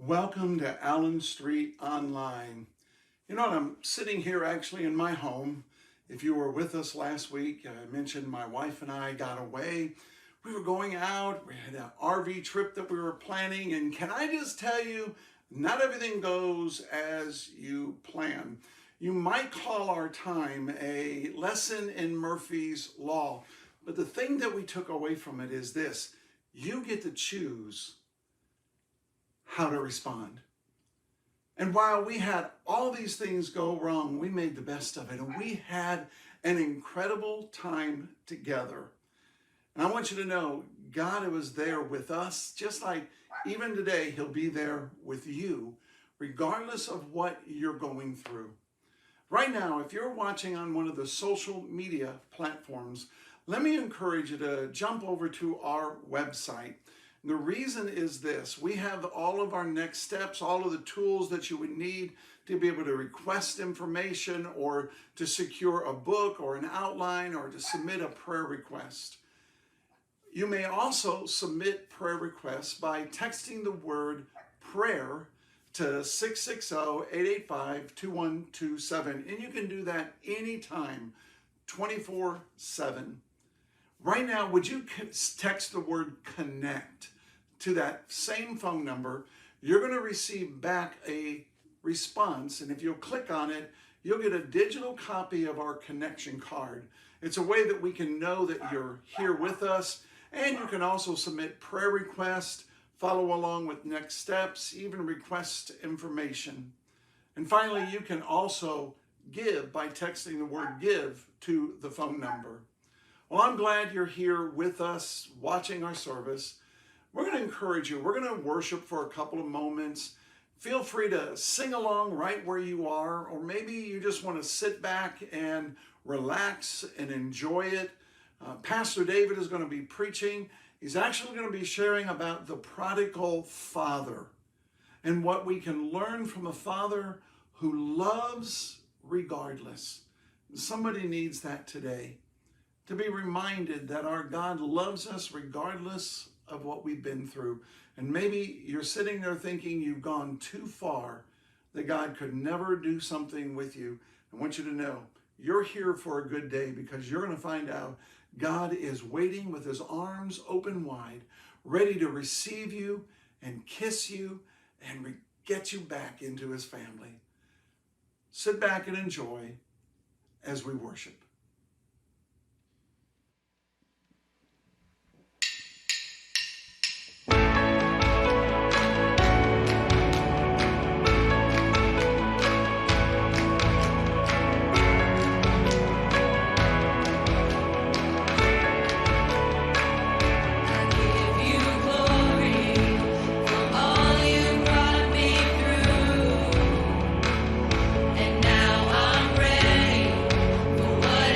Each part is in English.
Welcome to Allen Street Online. You know, I'm sitting here actually in my home. If you were with us last week, I mentioned my wife and I got away. We were going out, we had an RV trip that we were planning, and can I just tell you, not everything goes as you plan. You might call our time a lesson in Murphy's Law, but the thing that we took away from it is this: you get to choose how to respond. And while we had all these things go wrong, we made the best of it, and we had an incredible time together. And I want you to know, God was there with us, just like even today, He'll be there with you, regardless of what you're going through. Right now, if you're watching on one of the social media platforms, let me encourage you to jump over to our website. The reason is this: we have all of our next steps, all of the tools that you would need to be able to request information or to secure a book or an outline or to submit a prayer request. You may also submit prayer requests by texting the word prayer to 660-885-2127. And you can do that anytime, 24/7. Right now, would you text the word connect to that same phone number? You're going to receive back a response, and if you'll click on it, you'll get a digital copy of our connection card. It's a way that we can know that you're here with us, and you can also submit prayer requests, follow along with next steps, even request information. And finally, you can also give by texting the word give to the phone number. Well, I'm glad you're here with us watching our service. We're going to encourage you. We're going to worship for a couple of moments. Feel free to sing along right where you are, or maybe you just want to sit back and relax and enjoy it. Pastor David is going to be preaching. He's actually going to be sharing about the prodigal father and what we can learn from a father who loves regardless. Somebody needs that today, to be reminded that our God loves us regardless of what we've been through. And maybe you're sitting there thinking you've gone too far, that God could never do something with you. I want you to know you're here for a good day, because you're going to find out God is waiting with His arms open wide, ready to receive you and kiss you and get you back into His family. Sit back and enjoy as we worship. What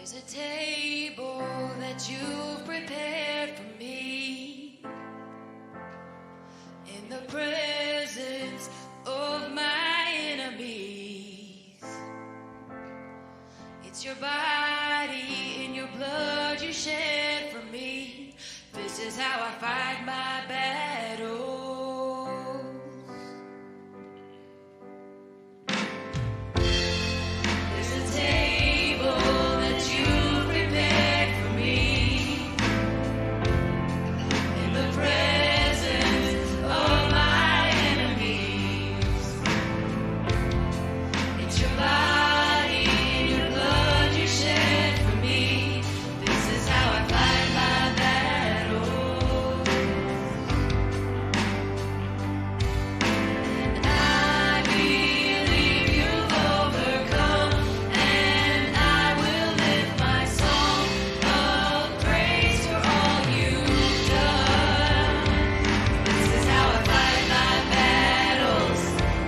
There's a table that you've prepared for me in the presence of my enemies. It's your body and your blood you shed for me. This is how I fight my battles. There's a table that you prepared for me in the presence of my enemies. It's your body and your blood you shed for me. This is how I fight my battles. And I believe you've overcome, and I will lift my song of praise for all you've done. This is how I fight my battles.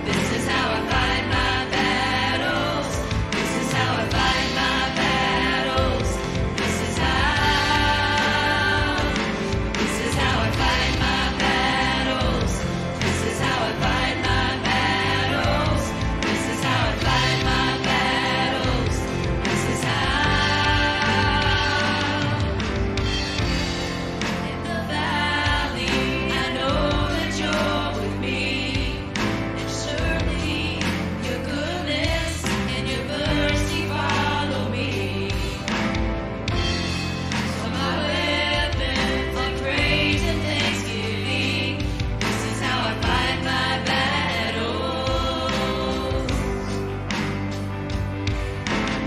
This is how I fight my battles. This is how I fight my battles. This is how I fight my battles. This is how I fight my battles. This is how I fight my battles. This is how. In the valley, I know that you're with me, and surely your goodness and your mercy follow me. So my weapons of praise and thanksgiving. This is how I fight my battles.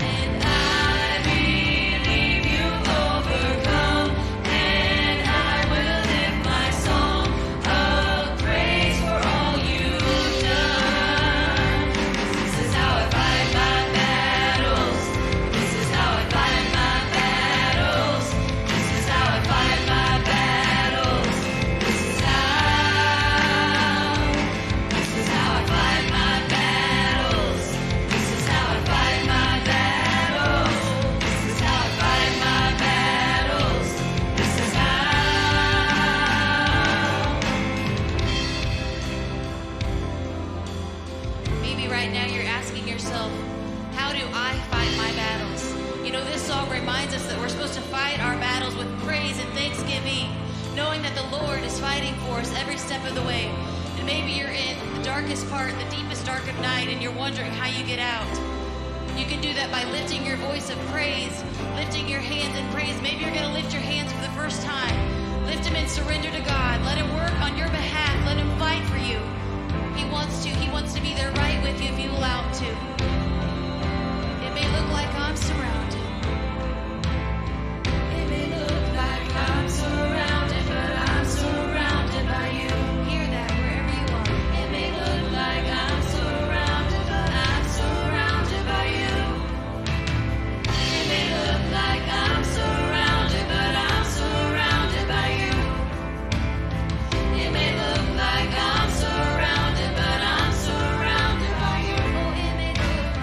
And I believe you've overcome, and I will lift my song of praise for all you've done. This is how I fight my battles. This is how I fight my battles. This is how I fight my battles. This is how I fight my battles. This is how I fight my battles. This is how I fight my battles. This is how. Maybe right now you're asking yourself, how do I fight my battles? You know, this song reminds us that we're supposed to fight our battles with praise and thanksgiving, knowing that the Lord is fighting for us every step of the way. And maybe you're in the darkest part, the deepest dark of night, and you're wondering how you get out. You can do that by lifting your voice of praise, lifting your hands in praise. Maybe you're going to lift your hands for the first time. Lift them and surrender to God. Let Him work on your behalf. Let Him fight for you. He wants to. He wants to be there right with you if you allow Him to. It may look like I'm surrounded. It may look like I'm surrounded, but I'm surrounded by you. Hear that wherever you are. It may look like I'm surrounded, but I'm surrounded by you. It may look like I'm surrounded, but I'm surrounded by you. It may look like I'm surrounded, but I'm surrounded by you. Oh, it may look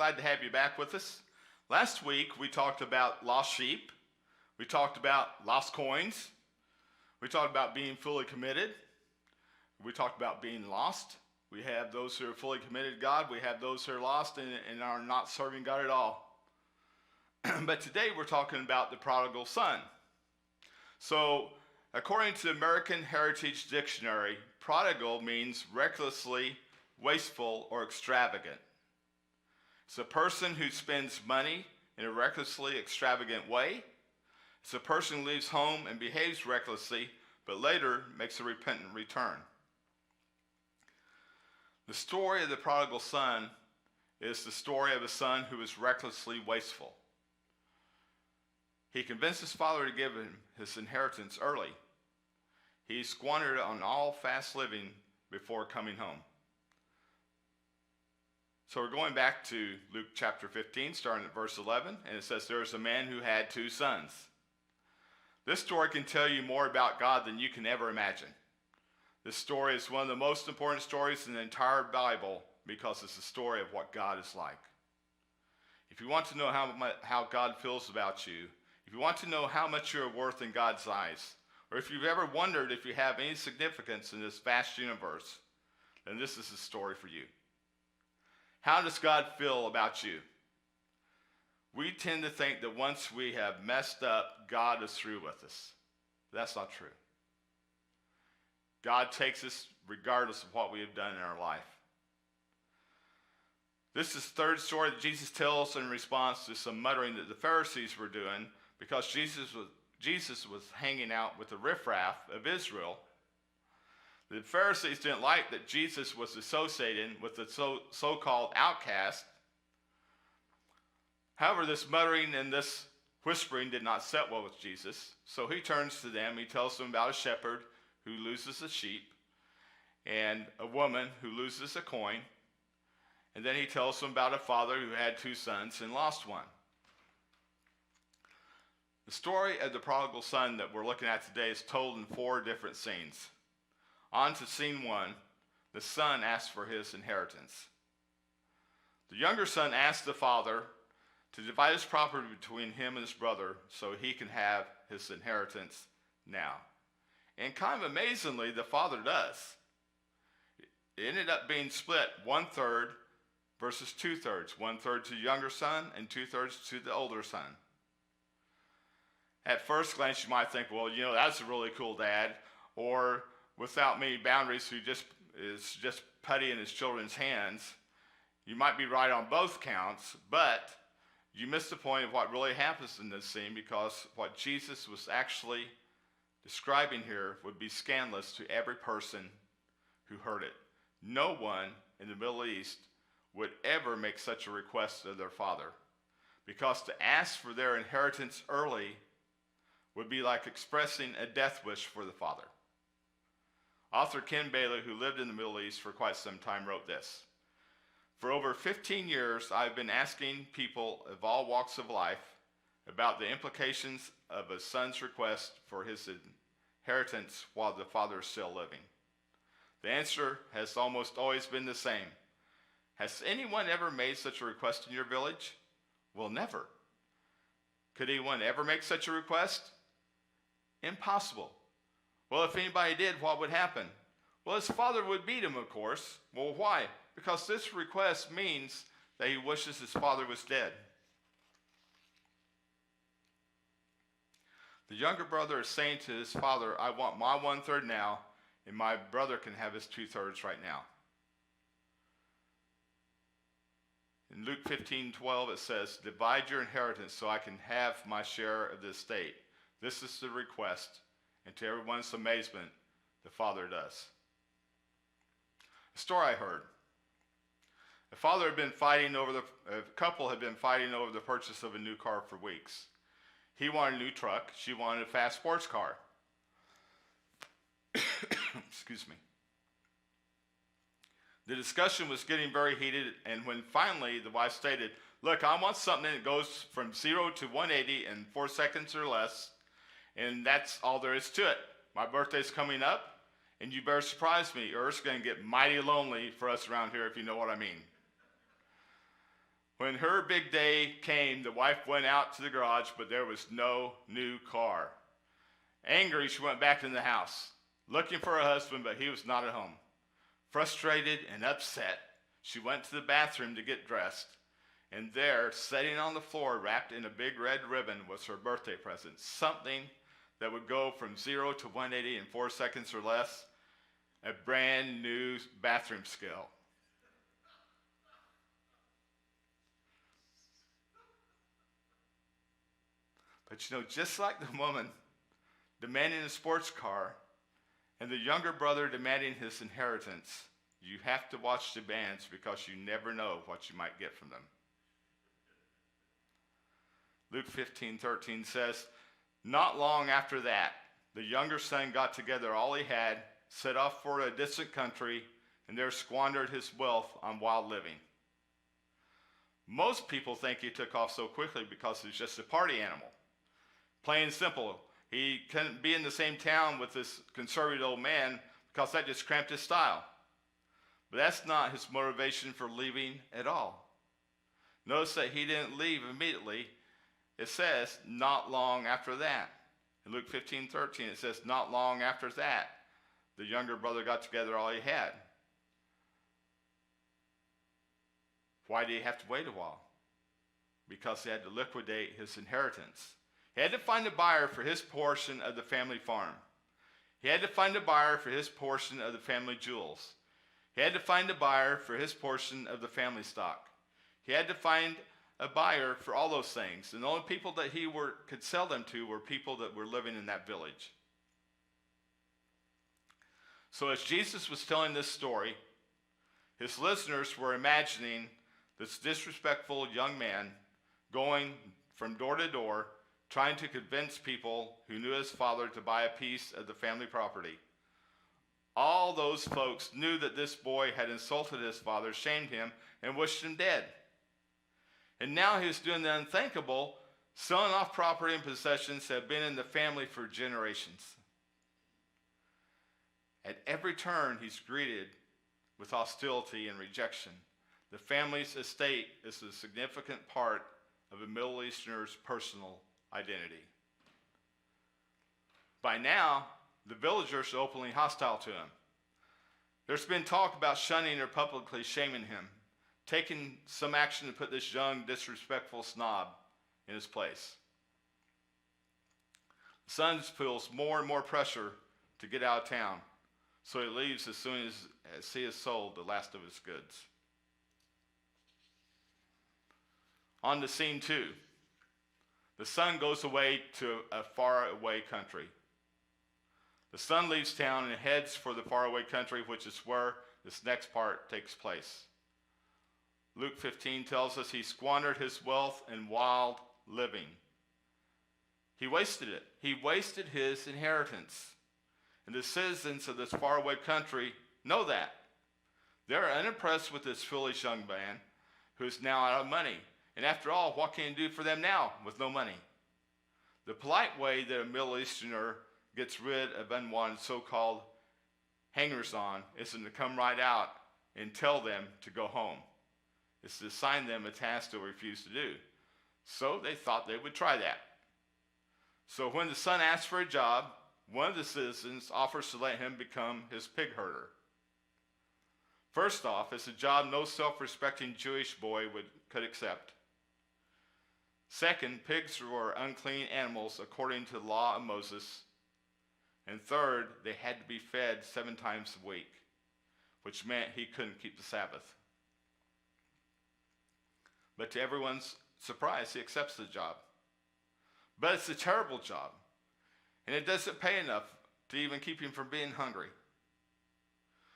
glad to have you back with us. Last week, we talked about lost sheep. We talked about lost coins. We talked about being fully committed. We talked about being lost. We have those who are fully committed to God. We have those who are lost and are not serving God at all. But today, we're talking about the prodigal son. So, according to the American Heritage Dictionary, prodigal means recklessly wasteful or extravagant. It's a person who spends money in a recklessly extravagant way. It's a person who leaves home and behaves recklessly, but later makes a repentant return. The story of the prodigal son is the story of a son who is recklessly wasteful. He convinced his father to give him his inheritance early. He squandered it on all fast living before coming home. So we're going back to Luke chapter 15, starting at verse 11, and it says, there was a man who had 2 sons. This story can tell you more about God than you can ever imagine. This story is one of the most important stories in the entire Bible because it's the story of what God is like. If you want to know how God feels about you, if you want to know how much you're worth in God's eyes, or if you've ever wondered if you have any significance in this vast universe, then this is the story for you. How does God feel about you? We tend to think that once we have messed up, God is through with us. That's not true. God takes us regardless of what we have done in our life. This is the third story that Jesus tells in response to some muttering that the Pharisees were doing because Jesus was hanging out with the riffraff of Israel. The Pharisees didn't like that Jesus was associating with the so-called outcast. However, this muttering and this whispering did not sit well with Jesus. So he turns to them. He tells them about a shepherd who loses a sheep and a woman who loses a coin. And then he tells them about a father who had 2 sons and lost one. The story of the prodigal son that we're looking at today is told in 4 different scenes. On to scene 1, the son asks for his inheritance. The younger son asks the father to divide his property between him and his brother so he can have his inheritance now. And kind of amazingly, the father does. It ended up being split 1/3 versus 2/3. 1/3 to the younger son and 2/3 to the older son. At first glance, you might think, well, that's a really cool dad. Or without many boundaries, who is just putty in his children's hands. You might be right on both counts, but you miss the point of what really happens in this scene because what Jesus was actually describing here would be scandalous to every person who heard it. No one in the Middle East would ever make such a request of their father, because to ask for their inheritance early would be like expressing a death wish for the father. Author Ken Bailey, who lived in the Middle East for quite some time, wrote this: for over 15 years, I've been asking people of all walks of life about the implications of a son's request for his inheritance while the father is still living. The answer has almost always been the same. Has anyone ever made such a request in your village? Well, never. Could anyone ever make such a request? Impossible. Well, if anybody did, what would happen? Well, his father would beat him, of course. Well, why? Because this request means that he wishes his father was dead. The younger brother is saying to his father, I want my 1/3 now, and my brother can have his 2/3 right now. In Luke 15:12, it says, divide your inheritance so I can have my share of the estate. This is the request, and to everyone's amazement, the father does. A story I heard. A couple had been fighting over the purchase of a new car for weeks. He wanted a new truck. She wanted a fast sports car. Excuse me. The discussion was getting very heated, and when finally the wife stated, look, I want something that goes from 0 to 180 in 4 seconds or less, and that's all there is to it. My birthday's coming up, and you better surprise me, or it's going to get mighty lonely for us around here, if you know what I mean. When her big day came, the wife went out to the garage, but there was no new car. Angry, she went back in the house, looking for her husband, but he was not at home. Frustrated and upset, she went to the bathroom to get dressed, and there, sitting on the floor, wrapped in a big red ribbon, was her birthday present, something that would go from 0 to 180 in 4 seconds or less, a brand new bathroom scale. But you know, just like the woman demanding a sports car and the younger brother demanding his inheritance, you have to watch the bands because you never know what you might get from them. Luke 15:13 says, not long after that, the younger son got together all he had, set off for a distant country, and there squandered his wealth on wild living. Most people think he took off so quickly because he's just a party animal. Plain and simple, he couldn't be in the same town with this conservative old man because that just cramped his style. But that's not his motivation for leaving at all. Notice that he didn't leave immediately. It says, not long after that. In Luke 15:13, it says, not long after that, the younger brother got together all he had. Why did he have to wait a while? Because he had to liquidate his inheritance. He had to find a buyer for his portion of the family farm. He had to find a buyer for his portion of the family jewels. He had to find a buyer for his portion of the family stock. He had to find a buyer for all those things. And the only people that he could sell them to were people that were living in that village. So as Jesus was telling this story, his listeners were imagining this disrespectful young man going from door to door, trying to convince people who knew his father to buy a piece of the family property. All those folks knew that this boy had insulted his father, shamed him, and wished him dead. And now he was doing the unthinkable, selling off property and possessions that had been in the family for generations. At every turn, he's greeted with hostility and rejection. The family's estate is a significant part of a Middle Easterner's personal identity. By now, the villagers are openly hostile to him. There's been talk about shunning or publicly shaming him, taking some action to put this young, disrespectful snob in his place. The son feels more and more pressure to get out of town, so he leaves as soon as he has sold the last of his goods. On to scene 2. The son goes away to a faraway country. The son leaves town and heads for the faraway country, which is where this next part takes place. Luke 15 tells us he squandered his wealth in wild living. He wasted it. He wasted his inheritance. And the citizens of this faraway country know that. They're unimpressed with this foolish young man who is now out of money. And after all, what can he do for them now with no money? The polite way that a Middle Easterner gets rid of unwanted so-called hangers-on isn't to come right out and tell them to go home. It's to assign them a task they'll refuse to do. So they thought they would try that. So when the son asks for a job, one of the citizens offers to let him become his pig herder. First off, it's a job no self-respecting Jewish boy could accept. Second, pigs were unclean animals according to the law of Moses. And third, they had to be fed 7 times a week, which meant he couldn't keep the Sabbath. But to everyone's surprise, he accepts the job. But it's a terrible job, and it doesn't pay enough to even keep him from being hungry.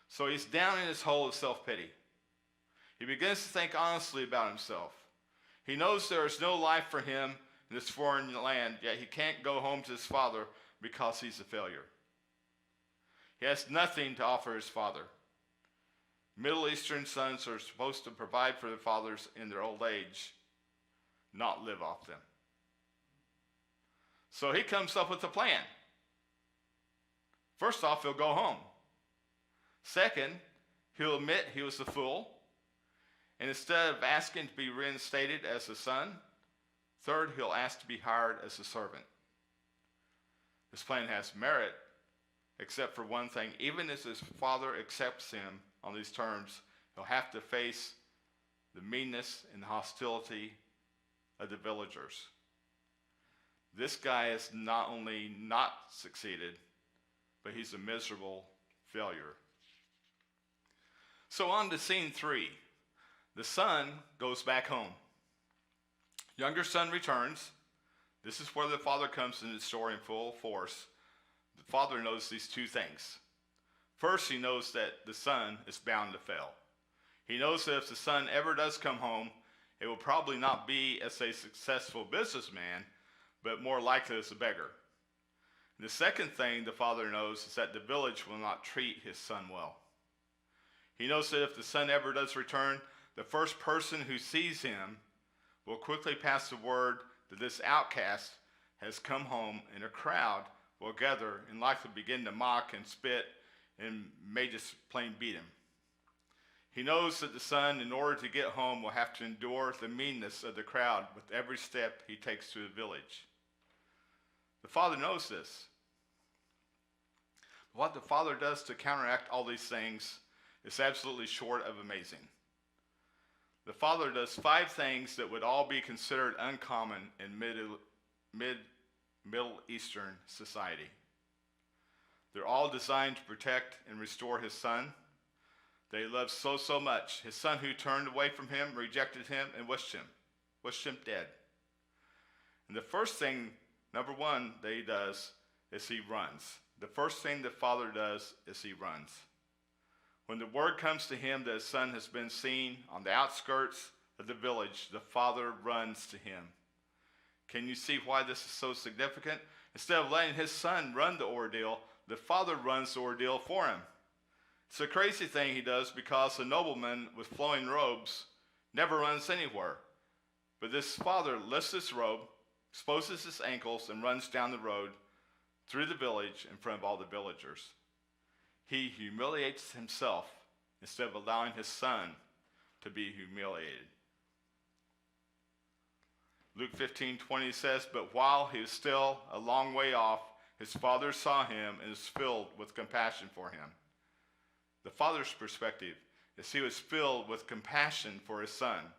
So he's down in his hole of self-pity. He begins to think honestly about himself. He knows there is no life for him in this foreign land, yet he can't go home to his father because he's a failure. He has nothing to offer his father. Middle Eastern sons are supposed to provide for their fathers in their old age, not live off them. So he comes up with a plan. First off, he'll go home. Second, he'll admit he was a fool. And instead of asking to be reinstated as a son, third, he'll ask to be hired as a servant. This plan has merit, except for one thing. Even as his father accepts him on these terms, he'll have to face the meanness and the hostility of the villagers. This guy has not only not succeeded, but he's a miserable failure. So on to scene 3. The son goes back home. Younger son returns. This is where the father comes into the story in full force. The father knows these two things. First, he knows that the son is bound to fail. He knows that if the son ever does come home, it will probably not be as a successful businessman, but more likely as a beggar. And the second thing the father knows is that the village will not treat his son well. He knows that if the son ever does return, the first person who sees him will quickly pass the word that this outcast has come home, and a crowd will gather and likely begin to mock and spit and may just plain beat him. He knows that the son, in order to get home, will have to endure the meanness of the crowd with every step he takes to the village. The father knows this. What the father does to counteract all these things is absolutely short of amazing. The father does 5 things that would all be considered uncommon in Middle Eastern society. They're all designed to protect and restore his son that he loved so much. His son who turned away from him, rejected him, and wished him dead. And the first thing, number 1, that he does is he runs. The first thing the father does is he runs. When the word comes to him that his son has been seen on the outskirts of the village, the father runs to him. Can you see why this is so significant? Instead of letting his son run the ordeal, the father runs the ordeal for him. It's a crazy thing he does because a nobleman with flowing robes never runs anywhere. But this father lifts his robe, exposes his ankles, and runs down the road through the village in front of all the villagers. He humiliates himself instead of allowing his son to be humiliated. Luke 15:20 says, "But while he was still a long way off, his father saw him and was filled with compassion for him." The father's perspective is he was filled with compassion for his son.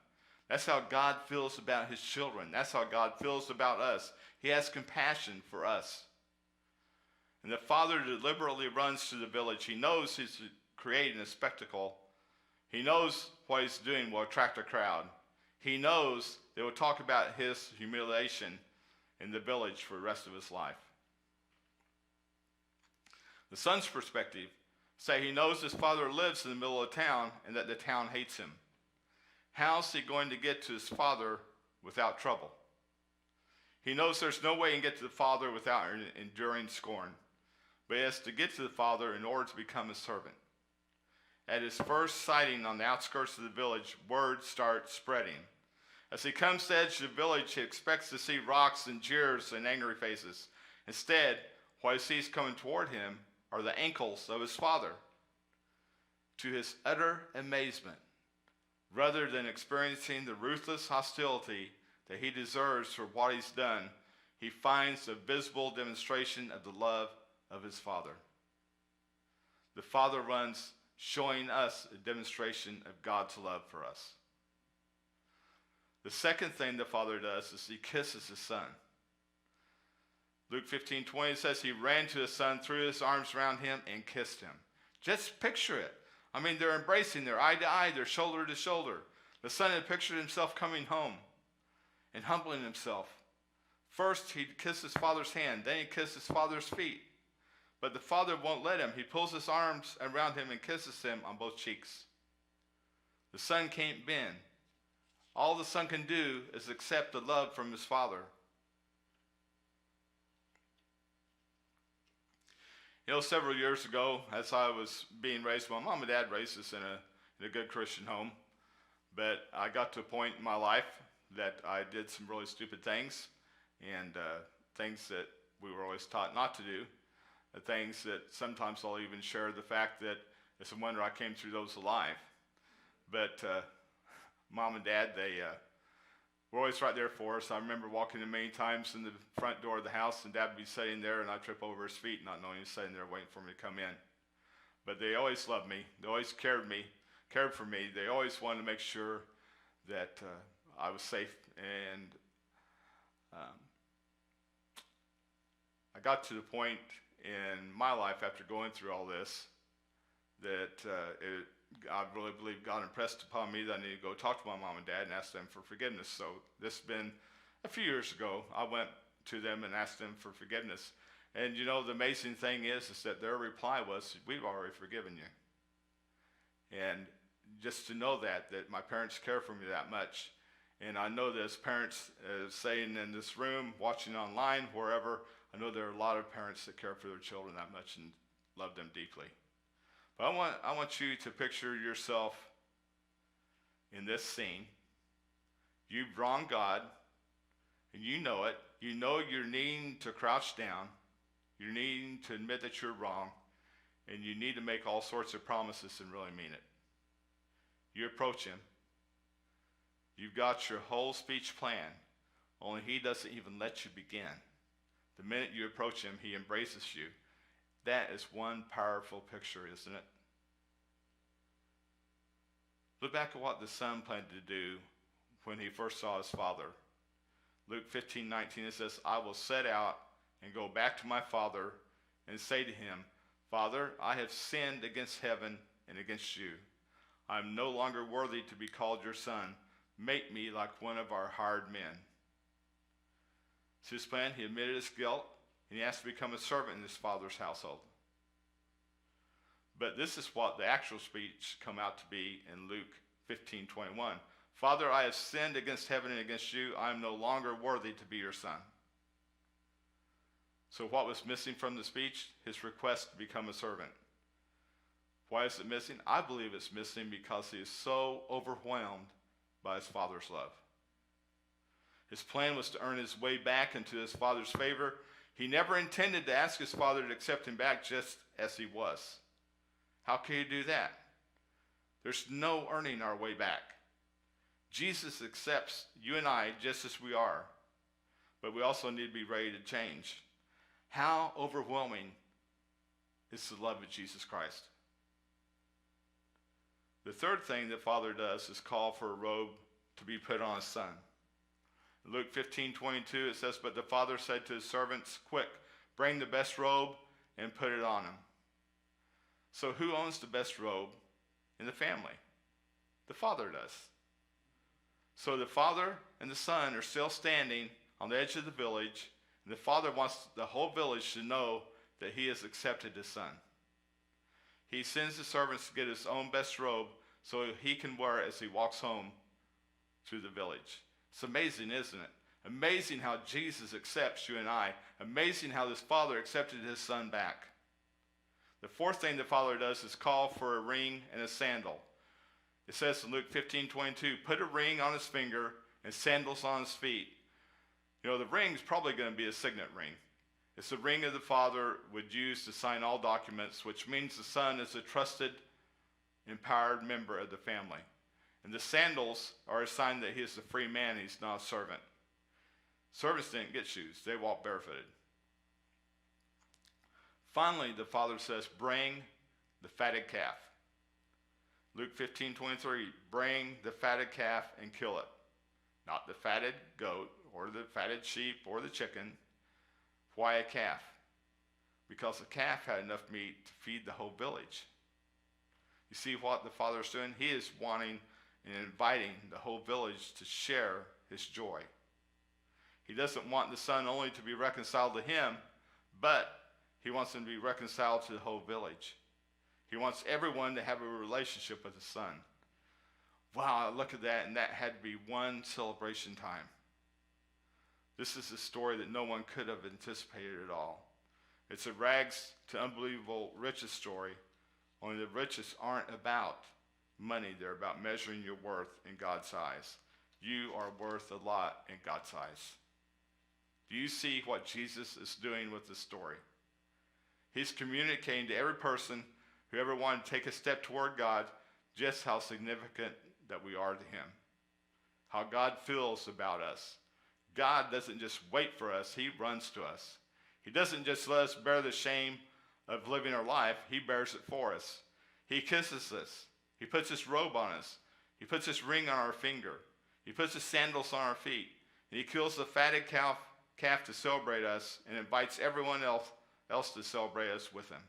That's how God feels about his children. That's how God feels about us. He has compassion for us. And the father deliberately runs to the village. He knows he's creating a spectacle. He knows what he's doing will attract a crowd. He knows they will talk about his humiliation in the village for the rest of his life. The son's perspective say he knows his father lives in the middle of town and that the town hates him. How's he going to get to his father without trouble? He knows there's no way he can get to the father without enduring scorn, but he has to get to the father in order to become his servant. At his first sighting on the outskirts of the village, word starts spreading. As he comes to the edge of the village, he expects to see rocks and jeers and angry faces. Instead, what he sees coming toward him are the ankles of his father. To his utter amazement, rather than experiencing the ruthless hostility that he deserves for what he's done, he finds a visible demonstration of the love of his father. The father runs, showing us a demonstration of God's love for us. The second thing the father does is he kisses his son. Luke 15:20 says he ran to his son, threw his arms around him, and kissed him. Just picture it. I mean, they're embracing, they're eye to eye, they're shoulder to shoulder. The son had pictured himself coming home and humbling himself. First, he'd kiss his father's hand, then he'd kiss his father's feet. But the father won't let him. He pulls his arms around him and kisses him on both cheeks. The son can't bend. All the son can do is accept the love from his father. You know, several years ago, as I was being raised, my mom and dad raised us in a good Christian home. But I got to a point in my life that I did some really stupid things, and things that we were always taught not to do. Things that sometimes I'll even share the fact that it's a wonder I came through those alive. But mom and dad, they were always right there for us. I remember walking in many times in the front door of the house, and Dad would be sitting there, and I'd trip over his feet, not knowing he was sitting there waiting for me to come in. But they always loved me. They always cared for me. They always wanted to make sure that I was safe. And I got to the point in my life after going through all this that I really believe God impressed upon me that I need to go talk to my mom and dad and ask them for forgiveness. So this has been a few years ago. I went to them and asked them for forgiveness. And you know, the amazing thing is that their reply was, we've already forgiven you. And just to know that my parents care for me that much. And I know that as parents, saying in this room, watching online, wherever, I know there are a lot of parents that care for their children that much and love them deeply. But I want you to picture yourself in this scene. You've wronged God, and you know it. You know you're needing to crouch down. You're needing to admit that you're wrong, and you need to make all sorts of promises and really mean it. You approach him. You've got your whole speech planned, only he doesn't even let you begin. The minute you approach him, he embraces you. That is one powerful picture, isn't it? Look back at what the son planned to do when he first saw his father. Luke 15:19, it says, I will set out and go back to my father and say to him, Father, I have sinned against heaven and against you. I am no longer worthy to be called your son. Make me like one of our hired men. So his plan, he admitted his guilt, and he asked to become a servant in his father's household. But this is what the actual speech come out to be in Luke 15:21. Father, I have sinned against heaven and against you. I am no longer worthy to be your son. So what was missing from the speech? His request to become a servant. Why is it missing? I believe it's missing because he is so overwhelmed by his father's love. His plan was to earn his way back into his father's favor. He never intended to ask his father to accept him back just as he was. How can you do that? There's no earning our way back. Jesus accepts you and I just as we are, but we also need to be ready to change. How overwhelming is the love of Jesus Christ? The third thing the Father does is call for a robe to be put on his son. In Luke 15:22, it says, But the father said to his servants, Quick, bring the best robe and put it on him. So who owns the best robe in the family? The father does. So the father and the son are still standing on the edge of the village, and the father wants the whole village to know that he has accepted his son. He sends the servants to get his own best robe so he can wear it as he walks home through the village. It's amazing, isn't it? Amazing how Jesus accepts you and I. Amazing how this father accepted his son back. The fourth thing the father does is call for a ring and a sandal. It says in Luke 15:22, put a ring on his finger and sandals on his feet. You know, the ring's probably going to be a signet ring. It's the ring of the father would use to sign all documents, which means the son is a trusted, empowered member of the family. And the sandals are a sign that he is a free man, he's not a servant. Servants didn't get shoes, they walked barefooted. Finally, the father says, bring the fatted calf. Luke 15:23, bring the fatted calf and kill it. Not the fatted goat or the fatted sheep or the chicken. Why a calf? Because the calf had enough meat to feed the whole village. You see what the father is doing? He is wanting and inviting the whole village to share his joy. He doesn't want the son only to be reconciled to him, but he wants him to be reconciled to the whole village. He wants everyone to have a relationship with the son. Wow, I look at that, and that had to be one celebration time. This is a story that no one could have anticipated at all. It's a rags to unbelievable riches story, only the riches aren't about money. They're about measuring your worth in God's eyes. You are worth a lot in God's eyes. Do you see what Jesus is doing with this story? He's communicating to every person who ever wanted to take a step toward God just how significant that we are to him. how God feels about us. God doesn't just wait for us, he runs to us. He doesn't just let us bear the shame of living our life, he bears it for us. He kisses us. He puts his robe on us. He puts his ring on our finger. He puts his sandals on our feet. And he kills the fatted calf to celebrate us and invites everyone else to celebrate us with him.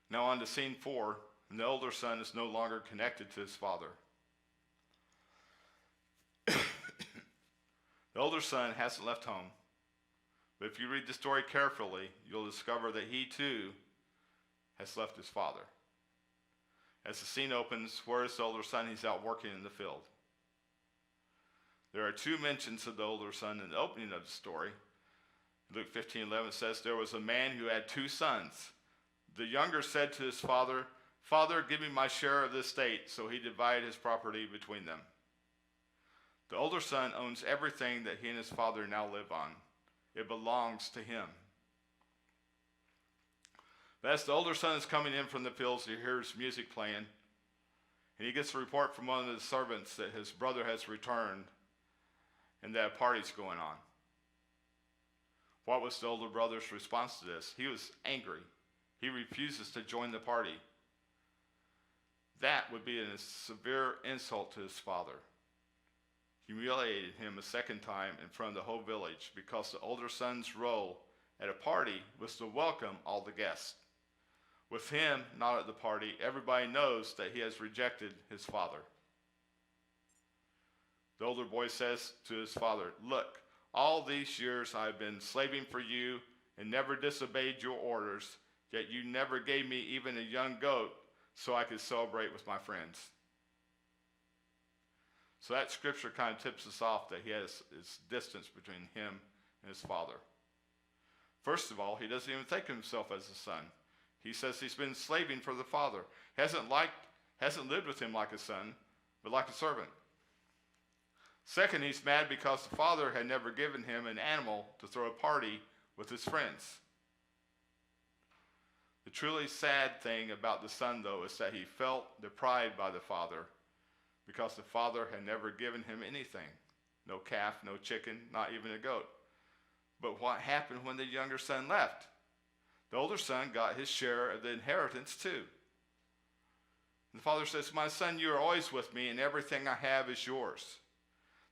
Now on to scene 4, and the older son is no longer connected to his father. The older son hasn't left home, but if you read the story carefully, you'll discover that he too has left his father. As the scene opens, where is the older son? He's out working in the field. There are 2 mentions of the older son in the opening of the story. Luke 15:11 says, there was a man who had 2 sons. The younger said to his father, Father, give me my share of this estate. So he divided his property between them. The older son owns everything that he and his father now live on. It belongs to him. But as the older son is coming in from the fields, he hears music playing, and he gets a report from one of the servants that his brother has returned and that a party's going on. What was the older brother's response to this? He was angry. He refuses to join the party. That would be a severe insult to his father. Humiliated him a second time in front of the whole village because the older son's role at a party was to welcome all the guests. With him not at the party, everybody knows that he has rejected his father. The older boy says to his father, look, all these years I've been slaving for you and never disobeyed your orders, yet you never gave me even a young goat so I could celebrate with my friends. So that scripture kind of tips us off that he has this distance between him and his father. First of all, he doesn't even think of himself as a son. He says he's been slaving for the father. Hasn't lived with him like a son, but like a servant. Second, he's mad because the father had never given him an animal to throw a party with his friends. The truly sad thing about the son, though, is that he felt deprived by the father because the father had never given him anything. No calf, no chicken, not even a goat. But what happened when the younger son left? The older son got his share of the inheritance too. And the father says, my son, you are always with me and everything I have is yours.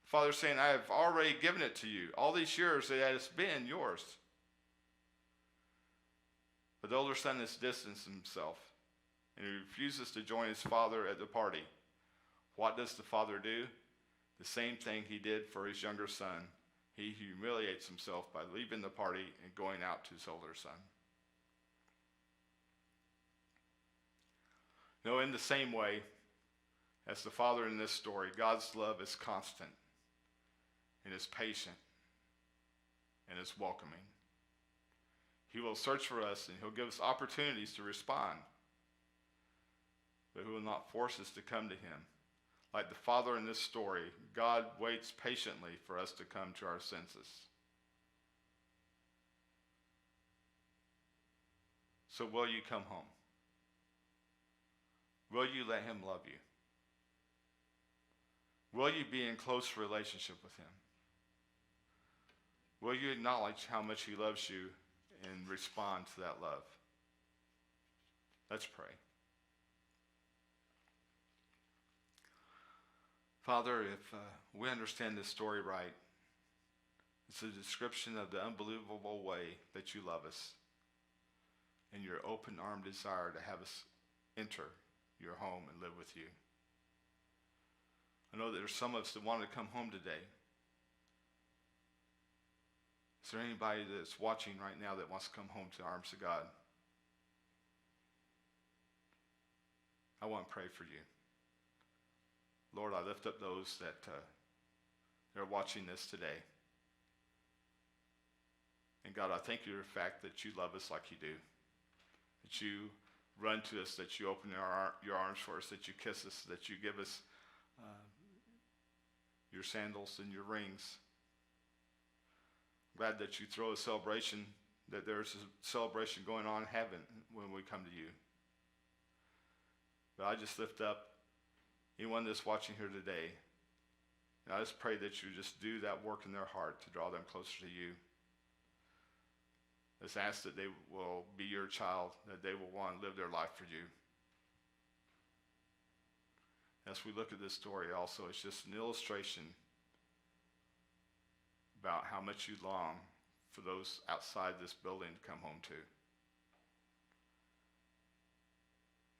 The father is saying, I have already given it to you. All these years it has been yours. But the older son has distanced himself and he refuses to join his father at the party. What does the father do? The same thing he did for his younger son. He humiliates himself by leaving the party and going out to his older son. No, in the same way as the father in this story, God's love is constant and is patient and is welcoming. He will search for us and he'll give us opportunities to respond, but he will not force us to come to him. Like the father in this story, God waits patiently for us to come to our senses. So will you come home? Will you let him love you? Will you be in close relationship with him? Will you acknowledge how much he loves you and respond to that love? Let's pray. Father, if we understand this story right, it's a description of the unbelievable way that you love us and your open-armed desire to have us enter your home and live with you. I know that there's some of us that want to come home today. Is there anybody that's watching right now that wants to come home to the arms of God? I want to pray for you. Lord, I lift up those that are watching this today. And God, I thank you for the fact that you love us like you do. That you run to us, that you open your arms for us, that you kiss us, that you give us your sandals and your rings. Glad that you throw a celebration, that there's a celebration going on in heaven when we come to you. But I just lift up anyone that's watching here today. And I just pray that you just do that work in their heart to draw them closer to you. Let's ask that they will be your child, that they will want to live their life for you. As we look at this story also, it's just an illustration about how much you long for those outside this building to come home to.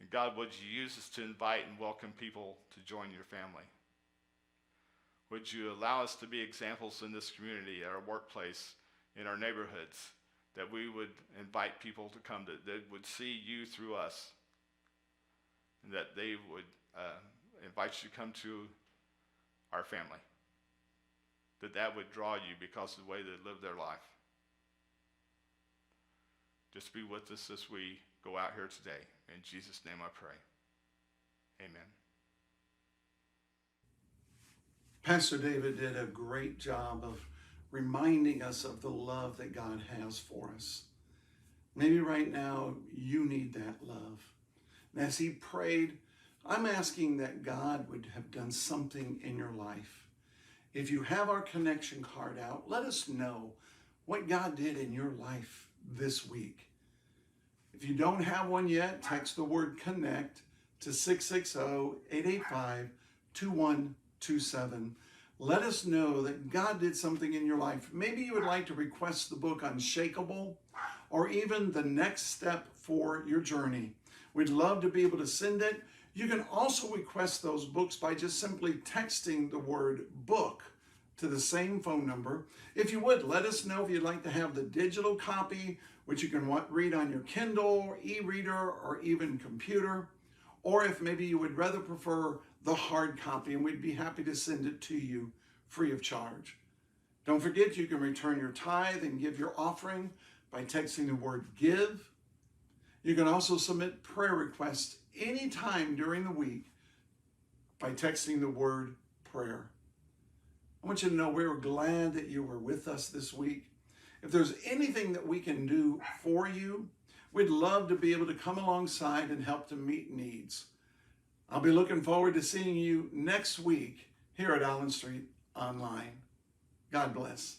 And God, would you use us to invite and welcome people to join your family? Would you allow us to be examples in this community, at our workplace, in our neighborhoods, that we would invite people to come, that they would see you through us, and that they would invite you to come to our family, that would draw you because of the way they live their life. Just be with us as we go out here today. In Jesus' name I pray. Amen. Pastor David did a great job of reminding us of the love that God has for us. Maybe right now you need that love. And as he prayed, I'm asking that God would have done something in your life. If you have our connection card out, let us know what God did in your life this week. If you don't have one yet, text the word CONNECT to 660-885-2127. Let us know that God did something in your life. Maybe you would like to request the book Unshakable, or even the next step for your journey. We'd love to be able to send it. You can also request those books by just simply texting the word book to the same phone number. If you would, let us know if you'd like to have the digital copy, which you can read on your Kindle, e-reader, or even computer, or if maybe you would rather prefer the hard copy, and we'd be happy to send it to you free of charge. Don't forget, you can return your tithe and give your offering by texting the word give. You can also submit prayer requests anytime during the week by texting the word prayer. I want you to know we're glad that you were with us this week. If there's anything that we can do for you, we'd love to be able to come alongside and help to meet needs. I'll be looking forward to seeing you next week here at Allen Street Online. God bless.